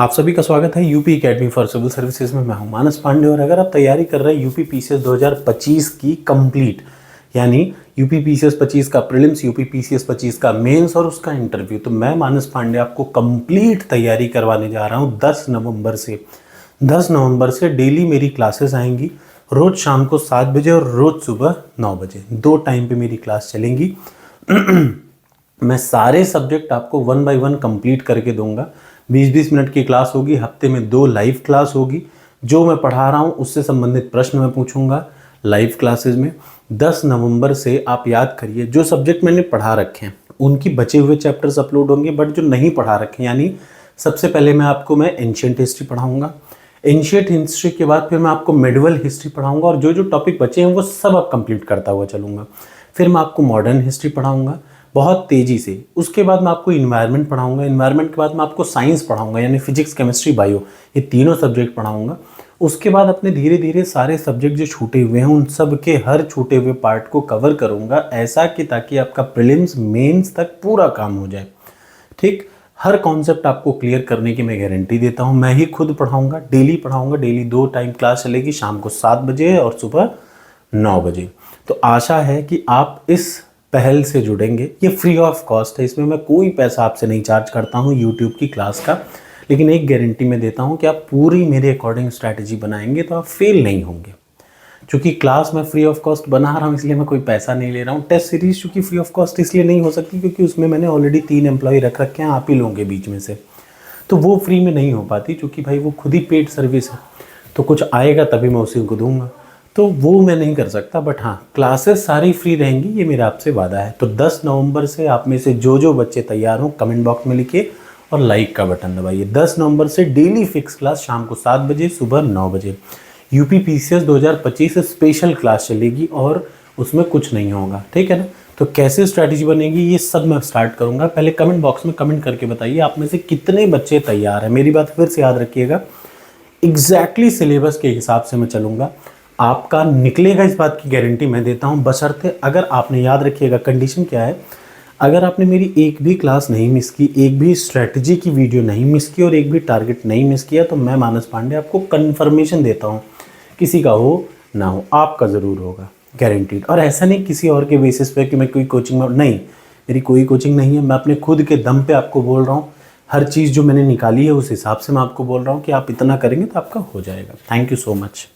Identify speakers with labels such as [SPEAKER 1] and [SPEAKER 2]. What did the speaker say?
[SPEAKER 1] आप सभी का स्वागत है UP academy for civil services में। मैं हूं मानस पांडे और अगर आप तैयारी कर रहे हैं यूपी पीसीएस 2025 की कंप्लीट यानी यूपी पीसीएस 25 का प्रीलिम्स, यूपी पीसीएस 25 का मेंस और उसका इंटरव्यू, तो मैं मानस पांडे आपको कंप्लीट तैयारी करवाने जा रहा हूं 10 नवंबर से। 10 नवंबर से डेली मेरी क्लासेस आएंगी, रोज़ शाम को 7 बजे और रोज़ सुबह 9 बजे, 2 टाइम पे मेरी क्लास चलेंगी। मैं सारे सब्जेक्ट आपको 1 बाय 1 कंप्लीट करके दूंगा। 20-20 मिनट की क्लास होगी, हफ्ते में 2 लाइव क्लास होगी। जो मैं पढ़ा रहा हूँ उससे संबंधित प्रश्न मैं पूछूंगा लाइव क्लासेस में। 10 नवंबर से आप याद करिए, जो सब्जेक्ट मैंने पढ़ा रखे हैं उनकी बचे हुए चैप्टर्स अपलोड होंगे, बट जो नहीं पढ़ा रखे यानी सबसे पहले मैं एंशिएंट हिस्ट्री पढ़ाऊँगा। एंशिएंट हिस्ट्री के बाद फिर मैं आपको मेडिवल हिस्ट्री पढ़ाऊँगा और जो जो टॉपिक बचे हैं वो सब आप कंप्लीट करता हुआ चलूँगा। फिर मैं आपको मॉडर्न हिस्ट्री पढ़ाऊँगा बहुत तेज़ी से। उसके बाद मैं आपको इन्वायरमेंट पढ़ाऊंगा। इन्वायरमेंट के बाद मैं आपको साइंस पढ़ाऊंगा यानी फिजिक्स, केमिस्ट्री, बायो, ये तीनों सब्जेक्ट पढ़ाऊंगा। उसके बाद अपने धीरे धीरे सारे सब्जेक्ट जो छूटे हुए हैं उन सब के हर छूटे हुए पार्ट को कवर करूंगा, ऐसा कि ताकि आपका प्रीलिम्स मेंस तक पूरा काम हो जाए। ठीक, हर कॉन्सेप्ट आपको क्लियर करने की मैं गारंटी देता हूँ। मैं ही खुद पढ़ाऊँगा, डेली 2 टाइम क्लास चलेगी, शाम को 7 बजे और सुबह 9 बजे। तो आशा है कि आप इस पहल से जुड़ेंगे। ये फ्री ऑफ कॉस्ट है, इसमें मैं कोई पैसा आपसे नहीं चार्ज करता हूँ यूट्यूब की क्लास का, लेकिन एक गारंटी मैं देता हूँ कि आप पूरी मेरे अकॉर्डिंग स्ट्रैटेजी बनाएंगे तो आप फेल नहीं होंगे। क्योंकि क्लास मैं फ्री ऑफ कॉस्ट बना रहा हूँ इसलिए मैं कोई पैसा नहीं ले रहा हूँ। टेस्ट सीरीज चूँकि फ्री ऑफ कॉस्ट इसलिए नहीं हो सकती क्योंकि उसमें मैंने ऑलरेडी 3 एम्प्लॉय रख रखे हैं आप ही लोगों के बीच में से, तो वो फ्री में नहीं हो पाती क्योंकि भाई वो खुद ही पेड सर्विस है। तो कुछ आएगा तभी मैं उसी को दूंगा, तो वो मैं नहीं कर सकता। बट हाँ, क्लासेस सारी फ्री रहेंगी, ये मेरा आपसे वादा है। तो 10 नवंबर से आप में से जो जो बच्चे तैयार हों कमेंट बॉक्स में लिखिए और लाइक का बटन दबाइए। 10 नवंबर से डेली फिक्स क्लास शाम को 7 बजे, सुबह 9 बजे यूपी पीसीएस 2025 स्पेशल क्लास चलेगी और उसमें कुछ नहीं होगा। ठीक है ना? तो कैसे स्ट्रैटेजी बनेगी ये सब मैं स्टार्ट करूँगा। पहले कमेंट बॉक्स में कमेंट करके बताइए आप में से कितने बच्चे तैयार हैं। मेरी बात फिर से याद रखिएगा, एग्जैक्टली सिलेबस के हिसाब से मैं चलूँगा, आपका निकलेगा इस बात की गारंटी मैं देता हूं। बशर्ते अगर आपने, याद रखिएगा कंडीशन क्या है, अगर आपने मेरी एक भी क्लास नहीं मिस की, एक भी स्ट्रेटजी की वीडियो नहीं मिस की और एक भी टारगेट नहीं मिस किया, तो मैं मानस पांडे आपको कंफर्मेशन देता हूं, किसी का हो ना हो आपका ज़रूर होगा, गारंटीड। और ऐसा नहीं किसी और के बेसिस पे कि मैं कोई कोचिंग में, नहीं, मेरी कोई कोचिंग नहीं है। मैं अपने खुद के दम पे आपको बोल रहा हूँ, हर चीज़ जो मैंने निकाली है उस हिसाब से मैं आपको बोल रहा हूँ कि आप इतना करेंगे तो आपका हो जाएगा। Thank you so much.